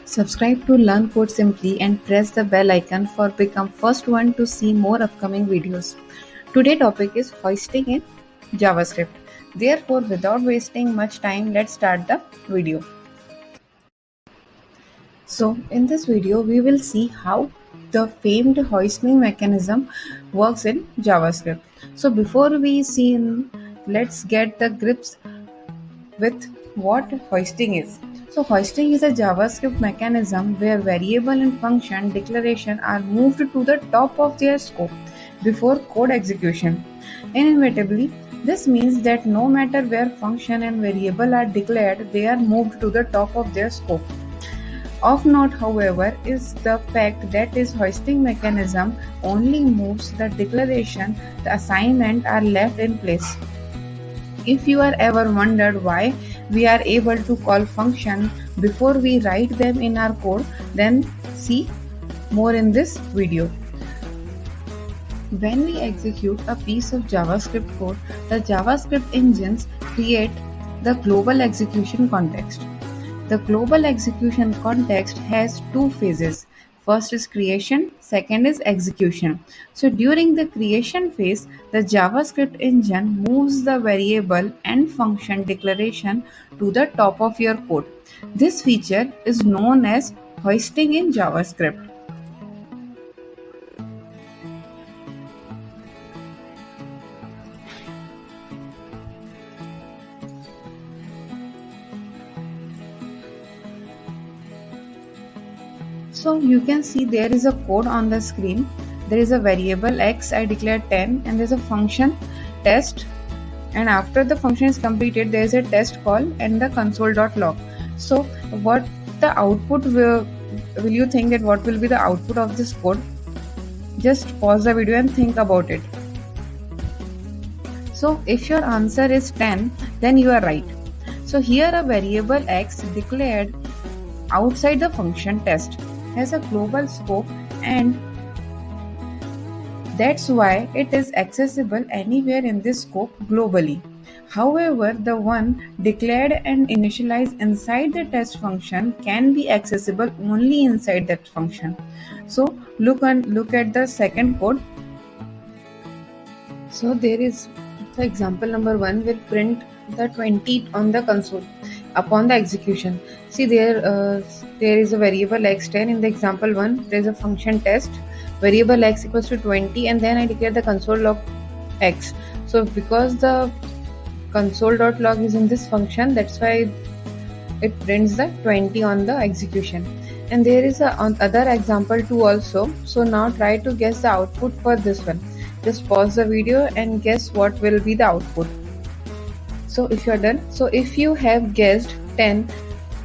Subscribe to Learn Code Simply and press the bell icon for become first one to see more upcoming videos. Today topic is hoisting in JavaScript. Therefore, without wasting much time, let's start the video. So, in this video, we will see how the famed hoisting mechanism works in JavaScript. So, before we see, let's get the grips with what hoisting is. So hoisting is a JavaScript mechanism where variable and function declaration are moved to the top of their scope before code execution. Inevitably, this means that no matter where function and variable are declared, they are moved to the top of their scope. Of note, however, is the fact that this hoisting mechanism only moves the declaration, the assignment are left in place. If you are ever wondered why we are able to call function before we write them in our code, then see more in this video. When we execute a piece of JavaScript code, the JavaScript engines create the global execution context. The global execution context has two phases. First is creation, second is execution. So during the creation phase, the JavaScript engine moves the variable and function declaration to the top of your code. This feature is known as hoisting in JavaScript. So you can see there is a code on the screen. There is a variable x, I declare 10, and there's a function test, and after the function is completed there is a test call and the console.log. So what the output will you think that what will be the output of this code? Just pause the video and think about it. So if your answer is 10, then you are right. So here a variable x declared outside the function test has a global scope, and that's why it is accessible anywhere in this scope globally. However, the one declared and initialized inside the test function can be accessible only inside that function. So look at the second code. So there is the example number 1 will print the 20 on the console upon the execution. See there is a variable x10 in the example 1. There is a function test, variable x equals to 20, and then I declare the console.log x. So because the console.log is in this function, that's why it prints the 20 on the execution. And there is a other example 2 also. So now try to guess the output for this one. Just pause the video and guess what will be the output. So if you are done, so if you have guessed 10,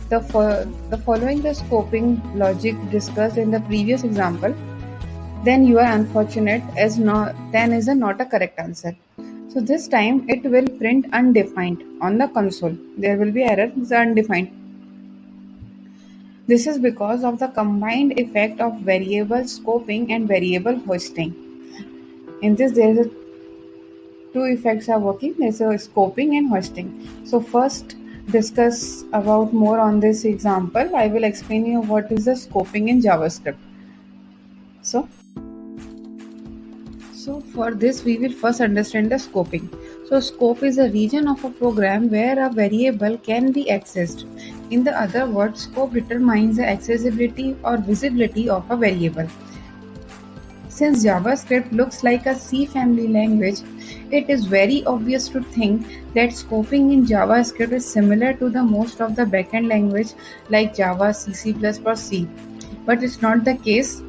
the following the scoping logic discussed in the previous example, then you are unfortunate as 10 is not a correct answer. So this time it will print undefined on the console. There will be error, is undefined. This is because of the combined effect of variable scoping and variable hoisting. In this there is two effects are working. There's a scoping and hoisting. So first discuss about more on this example. I will explain you what is the scoping in JavaScript. So for this we will first understand the scoping. So scope is a region of a program where a variable can be accessed. In the other words, scope determines the accessibility or visibility of a variable. Since JavaScript looks like a C family language, it is very obvious to think that scoping in JavaScript is similar to the most of the backend language like Java, C++, or C. But it's not the case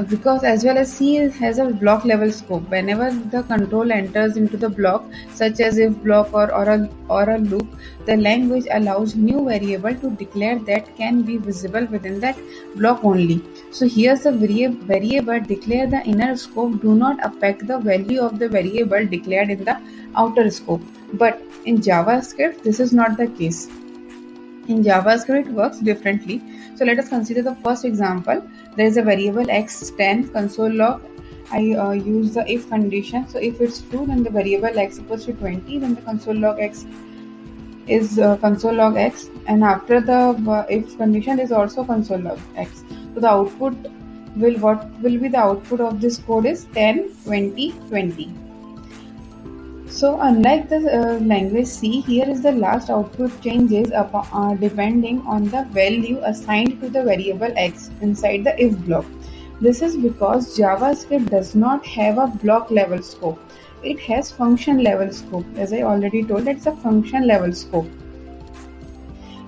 because as well as C has a block level scope. Whenever the control enters into the block, such as if block or a loop, the language allows new variable to declare that can be visible within that block only. So here's the variable declare the inner scope do not affect the value of the variable declared in the outer scope. But in JavaScript, this is not the case. In JavaScript, it works differently. So let us consider the first example. There is a variable x10 console.log. I use the if condition. So if it's true, then the variable x equals to 20, then the console.log x is console log x, and after the if condition is also console log x. So the output what will be the output of this code is 10, 20, 20. So unlike the language C, here is the last output changes depending on the value assigned to the variable x inside the if block. This is because JavaScript does not have a block level scope. It has function level scope. As I already told, it's a function level scope.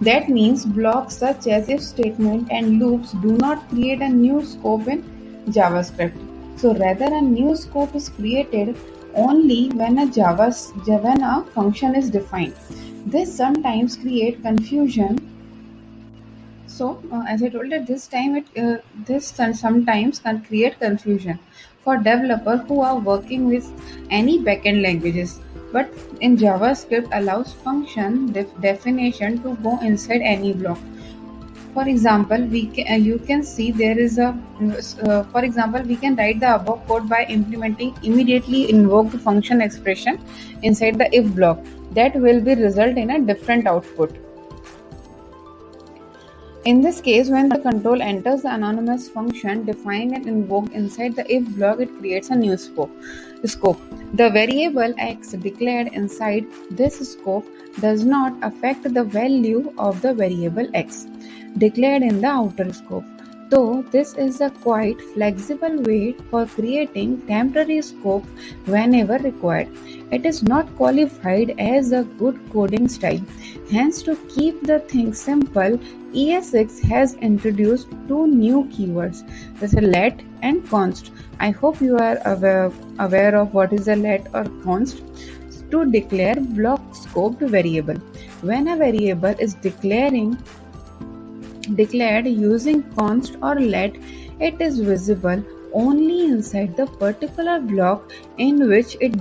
That means blocks such as if statement and loops do not create a new scope in JavaScript. So rather, a new scope is created only when a function is defined. This sometimes create confusion. So as I told at this time, this sometimes can create confusion for developers who are working with any backend languages. But in JavaScript allows function definition to go inside any block. For example, you can see there is a. For example, we can write the above code by implementing immediately invoked function expression inside the if block. That will be result in a different output. In this case, when the control enters the anonymous function defined and invoked inside the if block, it creates a new scope. The variable x declared inside this scope does not affect the value of the variable x declared in the outer scope. Though this is a quite flexible way for creating temporary scope whenever required, it is not qualified as a good coding style. Hence, to keep the thing simple, ES6 has introduced two new keywords, that's a let and const. I hope you are aware of what is a let or const. To declare block scoped variable. When a variable is declared using const or let, it is visible only inside the particular block in which it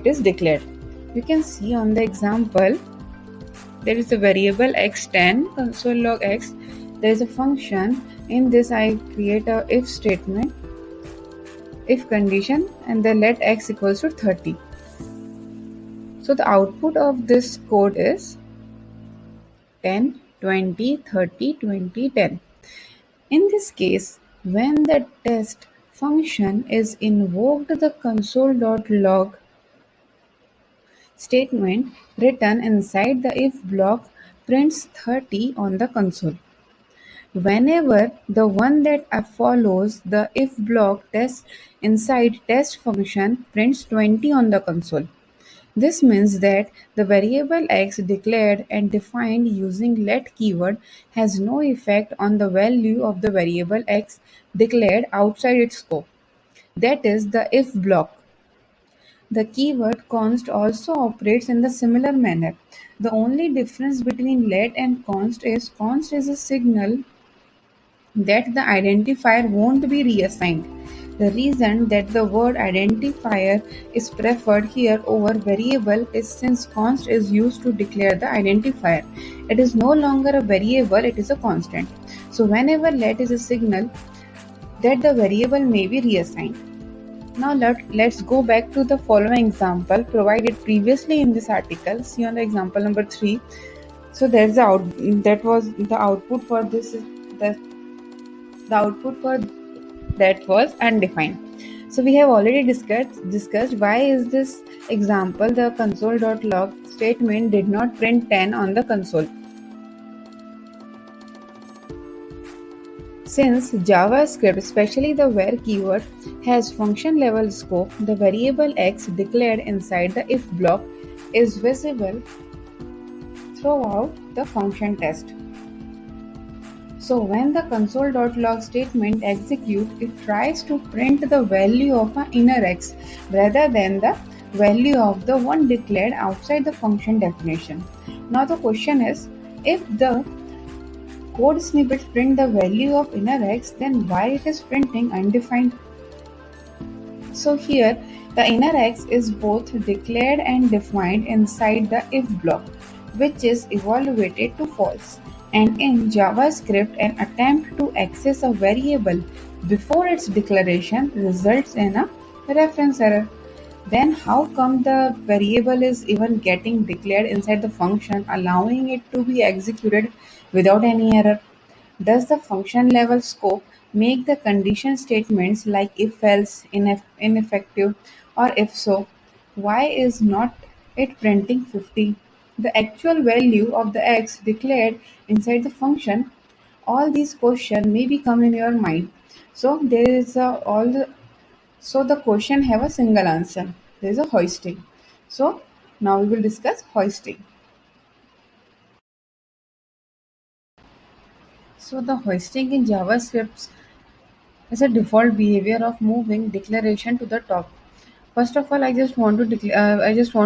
is declared. You can see on the example, there is a variable x10 console log x. There is a function. In this I create a if statement, if condition, and then let x equals to 30. So the output of this code is 10, 20, 30, 20, 10. In this case, when the test function is invoked, the console.log statement written inside the if block prints 30 on the console. Whenever the one that follows the if block test inside test function prints 20 on the console. This means that the variable x declared and defined using let keyword has no effect on the value of the variable x declared outside its scope. That is the if block. The keyword const also operates in the similar manner. The only difference between let and const is a signal that the identifier won't be reassigned. The reason that the word identifier is preferred here over variable is since const is used to declare the identifier. It is no longer a variable, it is a constant. So whenever let is a signal that the variable may be reassigned. Now let's go back to the following example provided previously in this article. See on the example number 3. So there's the output for this. The output for that was undefined. So we have already discussed why is this example the console.log statement did not print 10 on the console. Since JavaScript, especially the where keyword, has function level scope, the variable x declared inside the if block is visible throughout the function test. So when the console.log statement executes, it tries to print the value of an inner x rather than the value of the one declared outside the function definition. Now the question is, if the code snippet print the value of inner x, then why it is printing undefined? So here the inner x is both declared and defined inside the if block, which is evaluated to false. And in JavaScript, an attempt to access a variable before its declaration results in a reference error. Then how come the variable is even getting declared inside the function, allowing it to be executed without any error? Does the function level scope make the condition statements like if else ineffective, or if so, why is not it printing 50? The actual value of the x declared inside the function. All these questions may be come in your mind. So there is the question have a single answer. There is a hoisting. So now we will discuss hoisting. So the hoisting in JavaScript is a default behavior of moving declaration to the top. First of all, I just want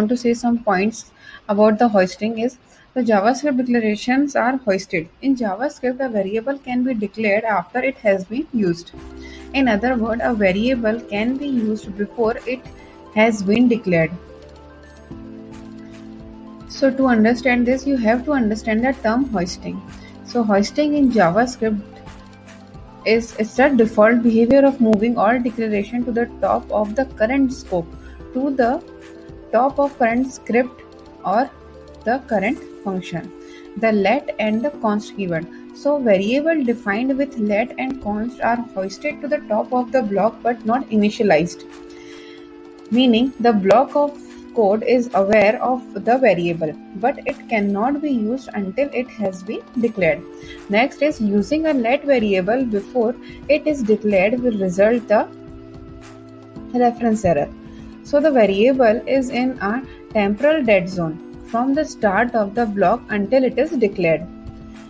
to say some points about the hoisting. Is the JavaScript declarations are hoisted. In JavaScript, a variable can be declared after it has been used. In other words, a variable can be used before it has been declared. So to understand this, you have to understand the term hoisting. So hoisting in JavaScript is it's the default behavior of moving all declaration to the top of the current scope, to the top of current script or the current function. The let and the const keyword. So variable defined with let and const are hoisted to the top of the block but not initialized, meaning the block of code is aware of the variable, but it cannot be used until it has been declared. Next is using a let variable before it is declared will result the reference error. So the variable is in a temporal dead zone from the start of the block until it is declared.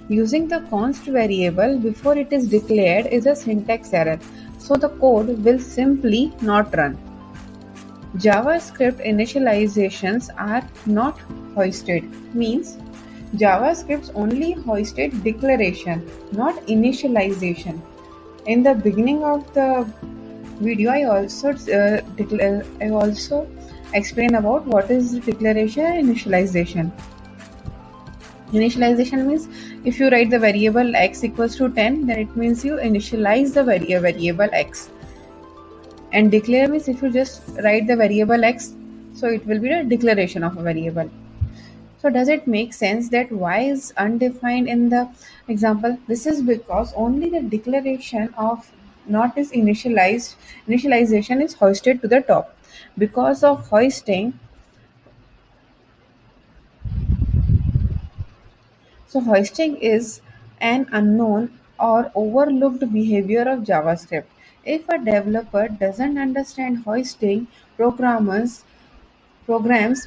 Using the const variable before it is declared is a syntax error, so the code will simply not run. JavaScript initializations are not hoisted, means JavaScript's only hoisted declaration, not initialization. In the beginning of the video, I also explain about what is declaration and initialization. Initialization means if you write the variable x equals to 10, then it means you initialize the variable x. And declare means if you just write the variable x, so it will be the declaration of a variable. So does it make sense that y is undefined in the example? This is because only the declaration of not is initialization is hoisted to the top. Because of hoisting, so hoisting is an unknown or overlooked behavior of JavaScript. If a developer doesn't understand hoisting, programs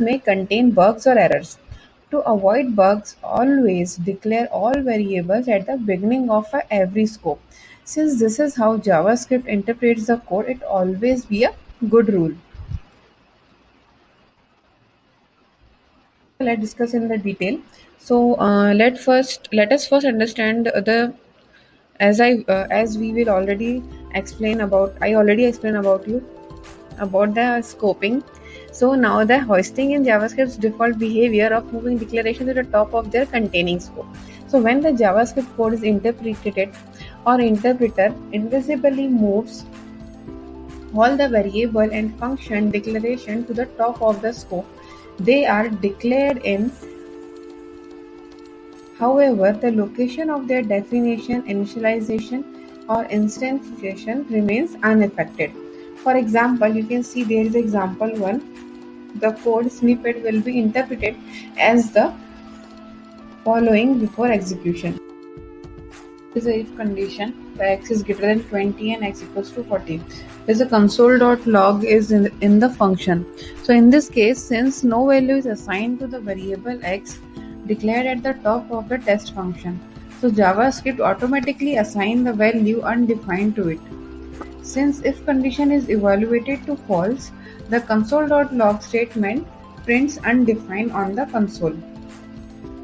may contain bugs or errors. To avoid bugs, always declare all variables at the beginning of every scope. Since this is how JavaScript interprets the code, it always be a good rule. Let's discuss in the detail. So let us first understand the as we will already explain about I already explained about you about the scoping. So now the hoisting in JavaScript's default behavior of moving declaration to the top of their containing scope. So when the JavaScript code is interpreted or interpreter invisibly moves all the variable and function declaration to the top of the scope, they are declared in. However, the location of their definition, initialization, or instantiation remains unaffected. For example, you can see there is example 1. The code snippet will be interpreted as the following before execution. This is a if condition, the x is greater than 20 and x equals to 40. There's a console.log is in the function. So in this case, since no value is assigned to the variable x declared at the top of the test function, so JavaScript automatically assign the value undefined to it. Since if condition is evaluated to false, the console.log statement prints undefined on the console,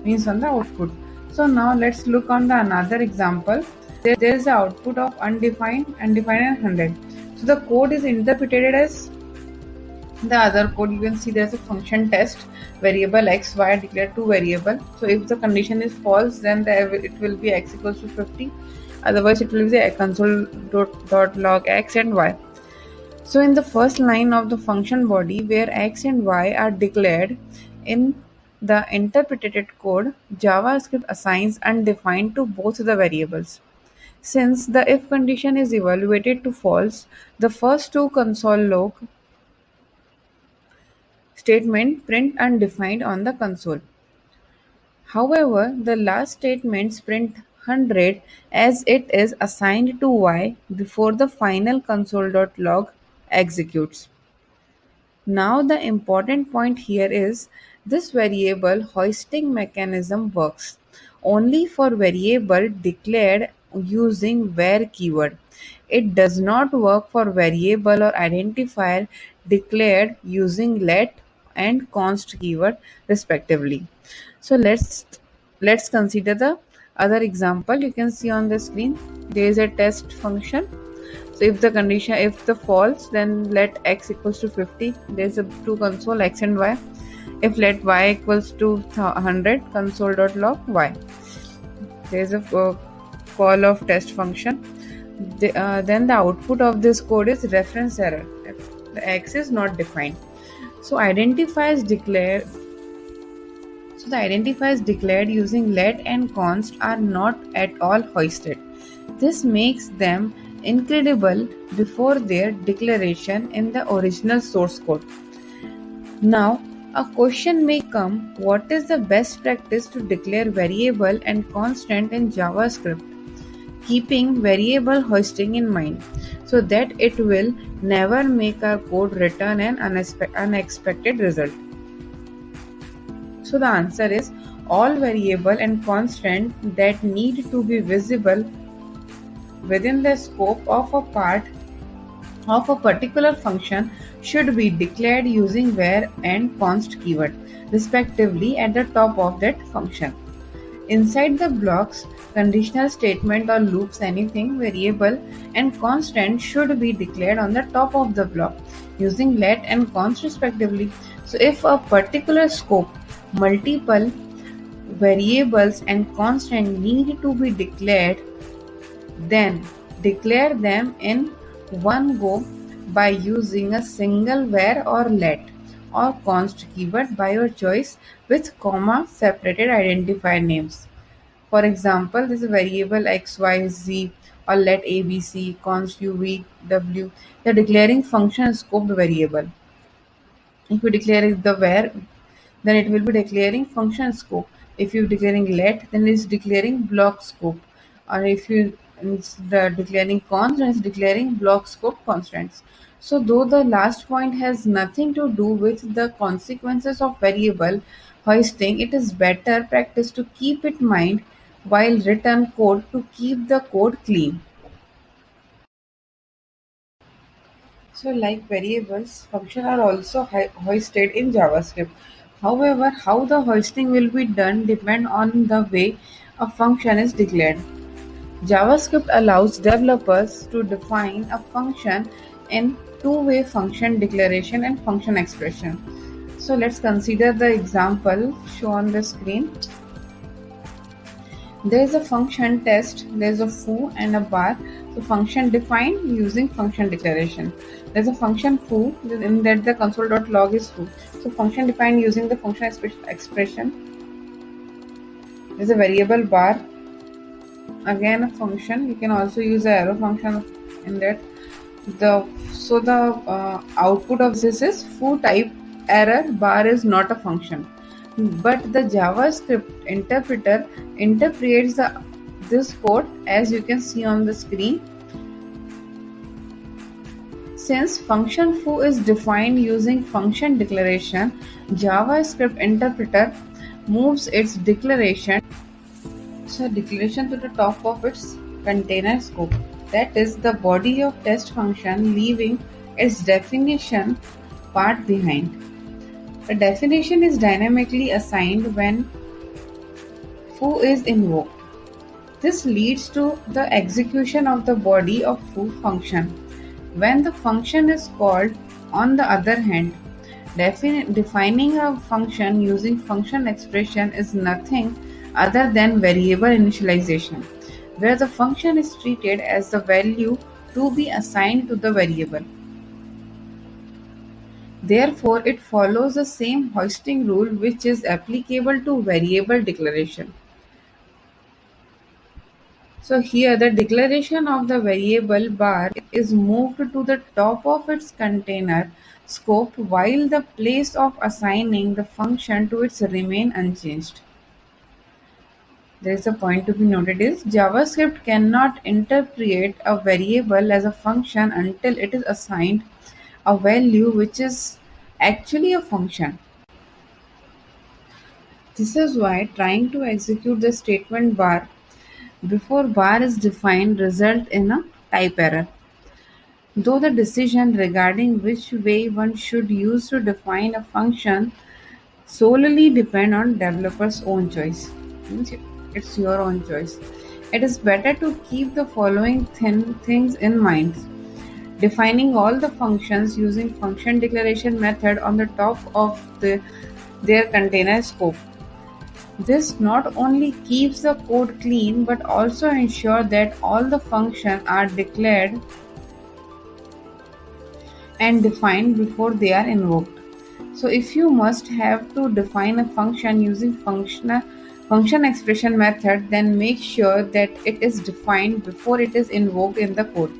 means on the output. So now let's look on the another example. There is the output of undefined and 100. So the code is interpreted as the other code. You can see there's a function test variable x y declare two variable. So if the condition is false, then it will be x equals to 50. Otherwise, it will be a console.log x and y. So in the first line of the function body where x and y are declared in the interpreted code, JavaScript assigns undefined to both the variables. Since the if condition is evaluated to false, the first two console log statement print undefined on the console. However, the last statements print 100 as it is assigned to y before the final console.log executes. Now the important point here is this variable hoisting mechanism works only for variable declared using where keyword. It does not work for variable or identifier declared using let and const keyword respectively. So let's consider the other example. You can see on the screen there is a test function. So if the condition, if the false, then let x equals to 50. There's a two console x and y. If let y equals to 100, console.log y. There's a call of test function. Then the output of this code is reference error. The x is not defined. So identifiers declare. So the identifiers declared using let and const are not at all hoisted. This makes them incredible before their declaration in the original source code. Now, a question may come, what is the best practice to declare variable and constant in JavaScript, keeping variable hoisting in mind, so that it will never make our code return an unexpected result? So the answer is all variable and constant that need to be visible within the scope of a part of a particular function should be declared using where and const keyword respectively at the top of that function. Inside the blocks, conditional statement or loops, anything variable and constant should be declared on the top of the block using let and const respectively. So if a particular scope, multiple variables and constant need to be declared, then declare them in one go by using a single where or let or const keyword by your choice with comma separated identifier names. For example, this is a variable x, y, z or let abc, const u, v, w. The declaring function scoped variable. If you declare the where, then it will be declaring function scope. If you declaring let, then it's declaring block scope. Or if you instead declaring const, then it's declaring block scope constants. So though the last point has nothing to do with the consequences of variable hoisting, it is better practice to keep it in mind while written code to keep the code clean. So, like variables, functions are also hoisted in JavaScript. However, how the hoisting will be done depend on the way a function is declared. JavaScript allows developers to define a function in two-way function declaration and function expression. So let's consider the example shown on the screen. There is a function test, there is a foo and a bar. So function defined using function declaration. There is a function foo, in that the console.log is foo. So function defined using the function expression. There is a variable bar, again a function. You can also use the arrow function in that. The output of this is foo type error bar is not a function. But the JavaScript interpreter interprets this code as you can see on the screen. Since function foo is defined using function declaration, JavaScript interpreter moves its declaration to the top of its container scope. That is the body of test function, leaving its definition part behind. The definition is dynamically assigned when foo is invoked. This leads to the execution of the body of foo function. When the function is called, on the other hand, defining a function using function expression is nothing other than variable initialization, where the function is treated as the value to be assigned to the variable. Therefore, it follows the same hoisting rule which is applicable to variable declaration. So here the declaration of the variable bar is moved to the top of its container scope while the place of assigning the function to its remain unchanged. There is a point to be noted is JavaScript cannot interpret a variable as a function until it is assigned a value which is actually a function. This is why trying to execute the statement bar before bar is defined result in a type error. Though the decision regarding which way one should use to define a function solely depend on developer's own choice. Means it's your own choice. It is better to keep the following things in mind. Defining all the functions using function declaration method on the top of their container scope. This not only keeps the code clean but also ensure that all the functions are declared and defined before they are invoked. So if you must have to define a function using function expression method, then make sure that it is defined before it is invoked in the code.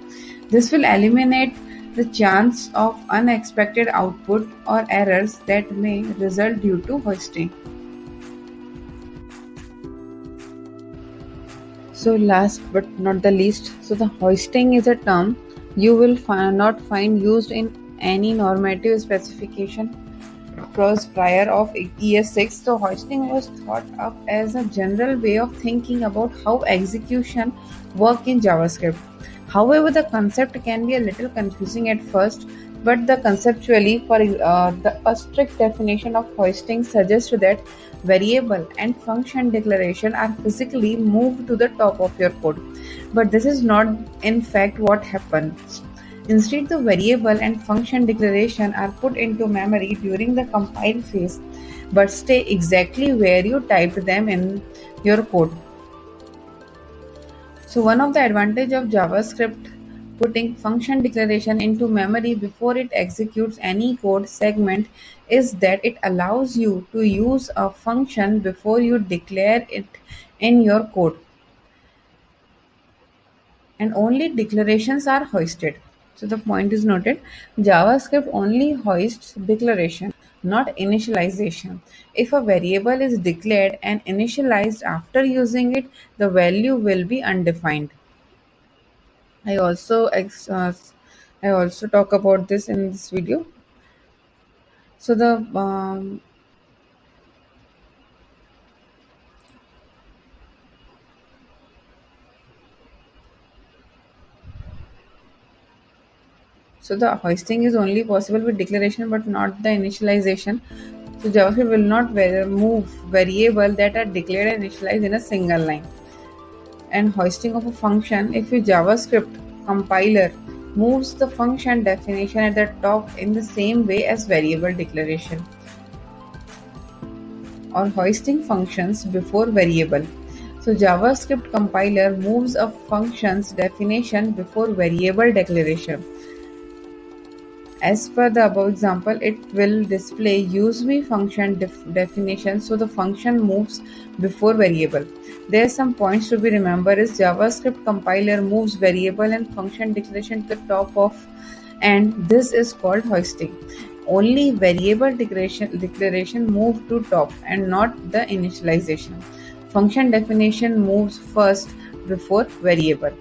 This will eliminate the chance of unexpected output or errors that may result due to hoisting. So last but not the least, so the hoisting is a term you will not find used in any normative specification prior of ES6. So hoisting was thought up as a general way of thinking about how execution work in JavaScript. However, the concept can be a little confusing at first, but the conceptually for a strict definition of hoisting suggests that variable and function declaration are physically moved to the top of your code. But this is not in fact what happens. Instead, the variable and function declaration are put into memory during the compile phase but stay exactly where you typed them in your code. So one of the advantage of JavaScript putting function declaration into memory before it executes any code segment is that it allows you to use a function before you declare it in your code, and only declarations are hoisted. So the point is noted, JavaScript only hoists declaration, not initialization. If a variable is declared and initialized after using it, the value will be undefined. I also I also talk about this in this video. So the hoisting is only possible with declaration but not the initialization. So JavaScript will not move variable that are declared and initialized in a single line. And hoisting of a function, if your JavaScript compiler moves the function definition at the top in the same way as variable declaration, or hoisting functions before variable. So JavaScript compiler moves a function's definition before variable declaration. As per the above example, it will display useMe function definition, so the function moves before variable. There are some points to be remembered is JavaScript compiler moves variable and function declaration to the top of, and this is called hoisting. Only variable declaration moves to top and not the initialization. Function definition moves first before variable.